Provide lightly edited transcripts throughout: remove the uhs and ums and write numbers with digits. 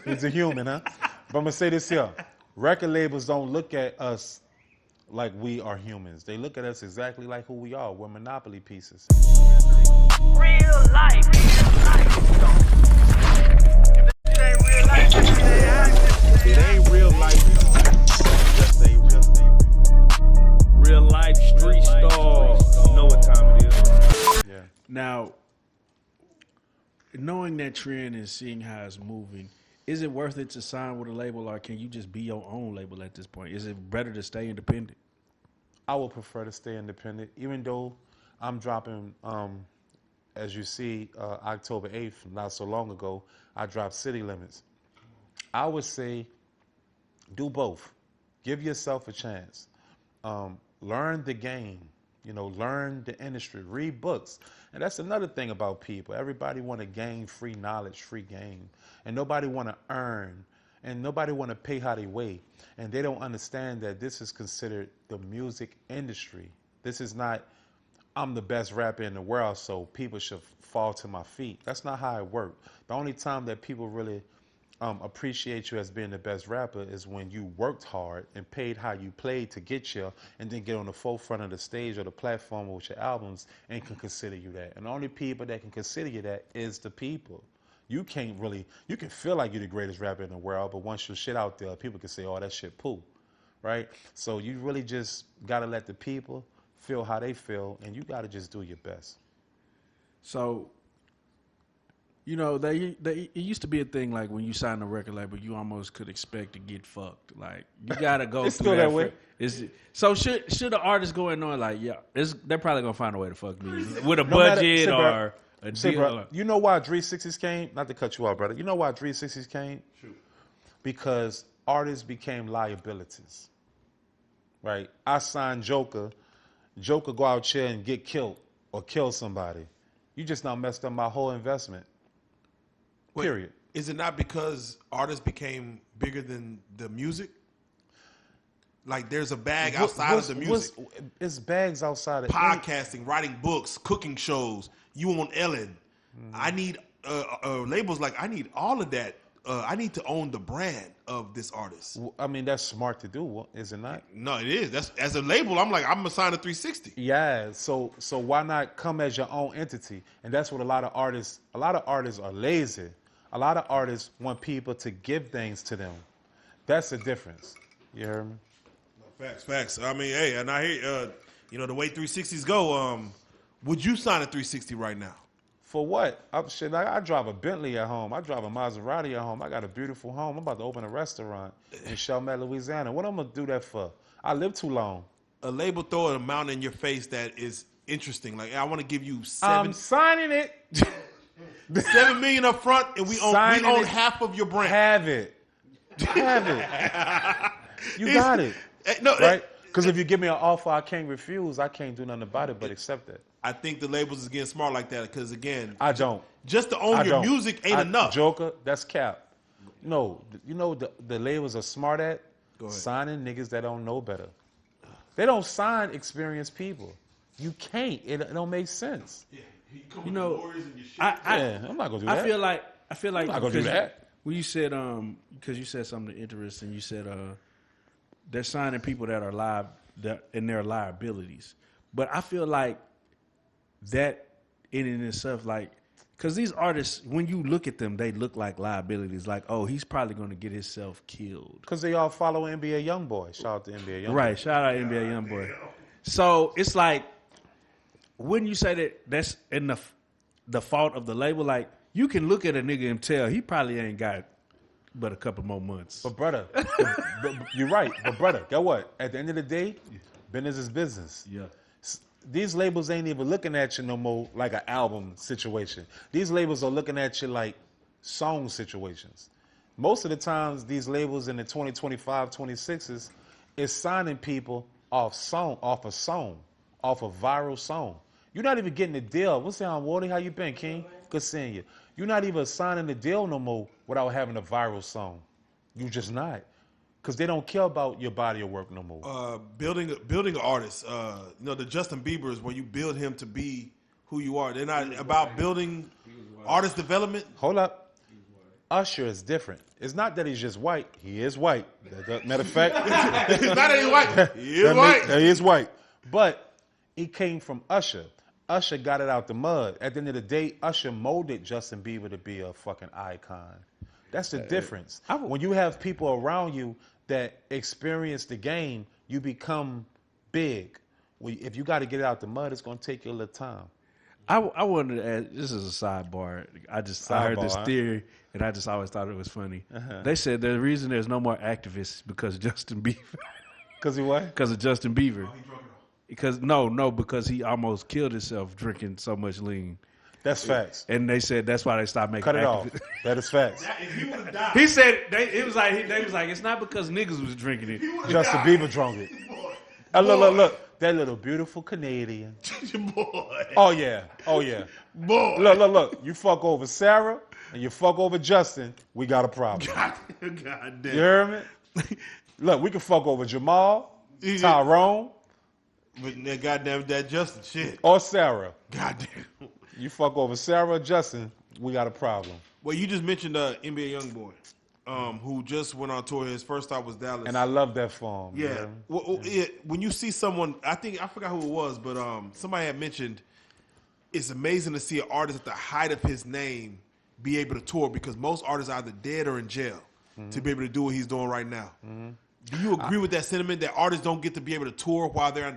He's a human, huh? But I'm going to say this here. Record labels don't look at us like we are humans. They look at us exactly like who we are. We're monopoly pieces. Real life. If it ain't real life, it ain't real life. Just a real life street star. You know what time it is. Yeah. Now, knowing that trend and seeing how it's moving, is it worth it to sign with a label, or can you just be your own label at this point? Is it better to stay independent? I would prefer to stay independent, even though I'm dropping, as you see, October 8th, not so long ago, I dropped City Limits. I would say do both. Give yourself a chance. Learn the game, learn the industry, read books. And that's another thing about people. Everybody want to gain free knowledge, free game. And nobody want to earn. And nobody want to pay how they weigh. And they don't understand that this is considered the music industry. This is not, I'm the best rapper in the world, so people should fall to my feet. That's not how it works. The only time that people really appreciate you as being the best rapper is when you worked hard and paid how you played to get you, and then get on the forefront of the stage or the platform with your albums and can consider you that. And the only people that can consider you that is the people. You can feel like you're the greatest rapper in the world, but once your shit out there, people can say, oh, that shit poo, right? So you really just got to let the people feel how they feel, and you got to just do your best. So, it used to be a thing like when you sign a record label, you almost could expect to get fucked. Like, you got to go It's through still that way. So should the artist go in on like, they're probably going to find a way to fuck me with a No matter- budget say, bro, or a say, deal? bro, you know why 360s came? Not to cut you off, brother. You know why 360s came? Shoot. Because artists became liabilities, right? I signed Joker. Joker go out here and get killed or kill somebody. You just now messed up my whole investment. Wait, Period. Is it not because artists became bigger than the music? Like there's a bag outside of the music. It's bags outside of Podcasting, writing books, cooking shows. You on Ellen. I need labels like I need all of that. I need to own the brand of this artist. I mean, that's smart to do, is it not? No, it is. That's as a label. I'm gonna sign a 360. Yeah. So why not come as your own entity? And that's what a lot of artists are lazy. A lot of artists want people to give things to them. That's the difference. You heard me? Facts. I mean, hey, and I hear the way 360s go. Would you sign a 360 right now? For what? I drive a Bentley at home. I drive a Maserati at home. I got a beautiful home. I'm about to open a restaurant in Chalmette, Louisiana. What I'm going to do that for? I live too long. A label throw an amount in your face that is interesting. Like, I want to give you I'm signing it. $7 million up front, and we own half of your brand. Have it. You got it. No, right? Because if you give me an offer I can't refuse, I can't do nothing about it but accept it. I think the labels is getting smart like that because, again, I don't. Just to own your music ain't enough. Joker, that's cap. No, the labels are smart at Go ahead. signing niggas that don't know better. They don't sign experienced people. You can't. It don't make sense. Yeah, I'm not gonna do that. I feel like I'm not gonna do that. When you said because you said something interesting, you said they're signing people that are live in their liabilities. But I feel like that in and itself, like, because these artists, when you look at them, they look like liabilities. Like, oh, he's probably going to get himself killed. Because they all follow NBA Youngboy. Shout out to NBA Youngboy. Right, shout out NBA Youngboy. So it's like, wouldn't you say that that's in the fault of the label? Like, you can look at a nigga and tell he probably ain't got but a couple more months. But brother, you're right. But brother, guess what? At the end of the day, business is business. Yeah. These labels ain't even looking at you no more like an album situation. These labels are looking at you like song situations. Most of the times, these labels in the 2025, 26s is signing people off a song, off a viral song. You're not even getting a deal. What's down, Wardy? How you been, King? Good seeing you. You're not even signing the deal no more without having a viral song. You just not. Because they don't care about your body of work no more. Building an artist. The Justin Bieber's where you build him to be who you are. They're not about building artist development. Hold up. Usher is different. It's not that he's just white. He is white. Matter of fact, It's not that he's white. He is white. He is white. But he came from Usher. Usher got it out the mud. At the end of the day, Usher molded Justin Bieber to be a fucking icon. That's the difference. When you have people around you that experience the game, you become big. If you got to get it out the mud, it's going to take you a little time. I wanted to ask, this is a sidebar. I heard this theory, and I just always thought it was funny. They said the reason there's no more activists is because of Justin Bieber. Because he what? Because of Justin Bieber. Because he almost killed himself drinking so much lean. That's facts. And they said that's why they stopped making Cut it activists. off. That is facts. If he would have died, He said they was like it's not because niggas was drinking it. Justin Bieber drunk it. Look. That little beautiful Canadian. boy. Oh, yeah. Boy. Look. You fuck over Sarah and you fuck over Justin, we got a problem. God damn. You hear me? Look, we can fuck over Jamal, Tyrone, But that goddamn that Justin shit. or Sarah. Goddamn. You fuck over Sarah or Justin, we got a problem. Well, you just mentioned NBA YoungBoy, who just went on tour. His first stop was Dallas. And I love that for him. Yeah. Well, when you see someone, I forgot who it was, but somebody had mentioned it's amazing to see an artist at the height of his name be able to tour because most artists are either dead or in jail to be able to do what he's doing right now. Do you agree with that sentiment that artists don't get to be able to tour while they're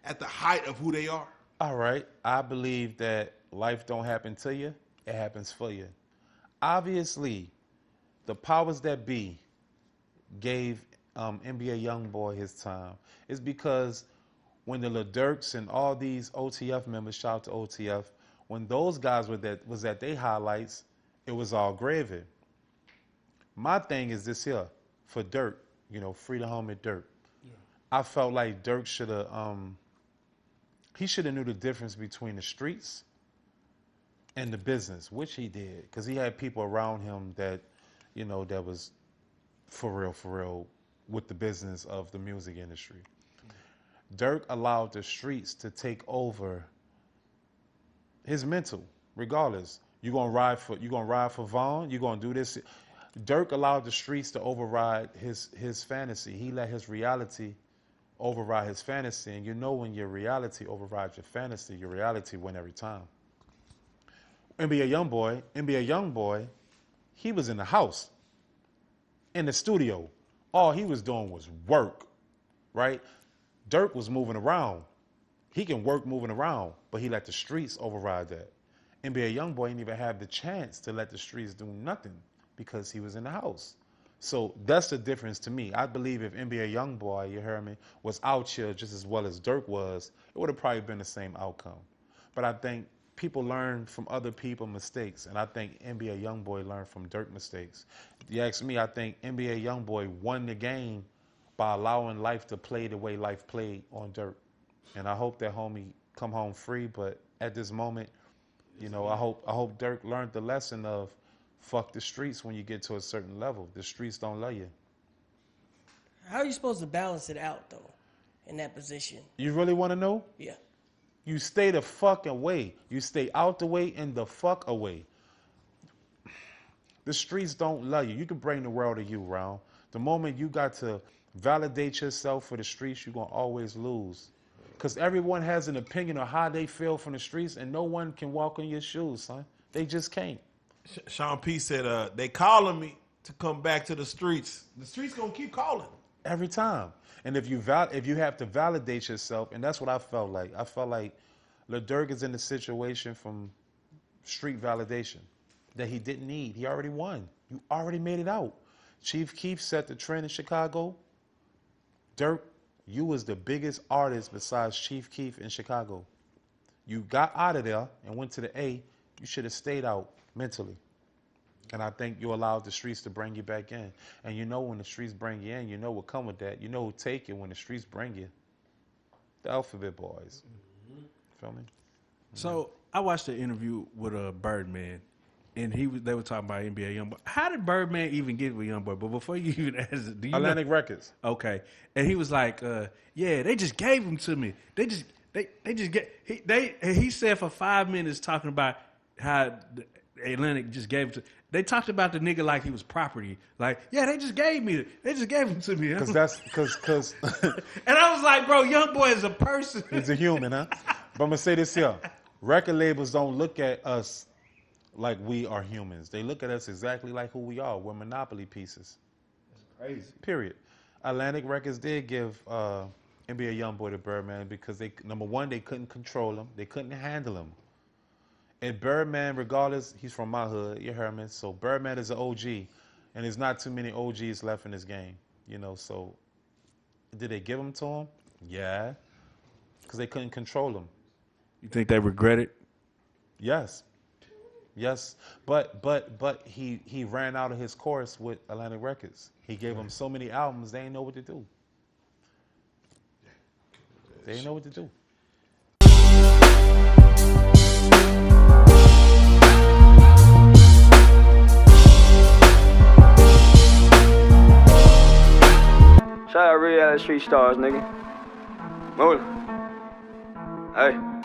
at the height of who they are? All right. I believe that life don't happen to you, it happens for you. Obviously, the powers that be gave NBA YoungBoy his time. It's because when the Durks and all these OTF members, shout out to OTF, when those guys was at their highlights, it was all gravy. My thing is this here, for Durk, free the homie Durk. Yeah. I felt like Durk should have, he should have knew the difference between the streets and the business, which he did, because he had people around him that, that was for real with the business of the music industry. Durk allowed the streets to take over his mental, regardless. You're gonna ride for Vaughn. You're gonna do this. Durk allowed the streets to override his fantasy. He let his reality override his fantasy. And when your reality overrides your fantasy, your reality win every time. NBA YoungBoy, he was in the house, in the studio. All he was doing was work, right? Durk was moving around. He can work moving around, but he let the streets override that. NBA YoungBoy didn't even have the chance to let the streets do nothing because he was in the house. So that's the difference to me. I believe if NBA YoungBoy, you heard me, was out here just as well as Durk was, it would have probably been the same outcome. But I think people learn from other people's mistakes, and I think NBA YoungBoy learned from Durk mistakes. If you ask me, I think NBA YoungBoy won the game by allowing life to play the way life played on Durk. And I hope that homie come home free, but at this moment, I hope Durk learned the lesson of fuck the streets when you get to a certain level. The streets don't love you. How are you supposed to balance it out, though, in that position? You really want to know? Yeah. You stay the fuck away. You stay out the way and the fuck away. The streets don't love you. You can bring the world to you, Ron. The moment you got to validate yourself for the streets, you're going to always lose. Because everyone has an opinion of how they feel from the streets, and no one can walk in your shoes, son. They just can't. Sean P said, they calling me to come back to the streets. The streets going to keep calling. Every time. And if you have to validate yourself, and that's what I felt like. I felt like Lil Durk is in the situation from street validation that he didn't need. He already won. You already made it out. Chief Keef set the trend in Chicago. Durk, you was the biggest artist besides Chief Keef in Chicago. You got out of there and went to the A. You should have stayed out mentally. And I think you allowed the streets to bring you back in. And when the streets bring you in, what come with that. Who take it when the streets bring you. The Alphabet Boys. Mm-hmm. Feel me? So I watched an interview with Birdman, and they were talking about NBA YoungBoy. How did Birdman even get with YoungBoy? But before you even ask it, do you Atlantic Records. Okay, and he was like, "Yeah, they just gave him to me. They just get he said for 5 minutes talking about how Atlantic just gave it to, They talked about the nigga like he was property. Like, yeah, they just gave him to me. Because that's because And I was like, bro, young boy is a person. he's a human, huh? But I'm gonna say this here: record labels don't look at us like we are humans. They look at us exactly like who we are. We're monopoly pieces. Crazy. Period. Atlantic Records did give NBA YoungBoy to Birdman because they, number one, they couldn't control him. They couldn't handle him. And Birdman, regardless, he's from my hood, you heard me. So Birdman is an OG, and there's not too many OGs left in this game, you know. So did they give him to him? Yeah, because they couldn't control him. You think they regret it? Yes, but he ran out of his course with Atlantic Records. He gave them so many albums, they didn't know what to do. They didn't know what to do. Shout out Reallyfe Street Stars, nigga. Move it. Hey.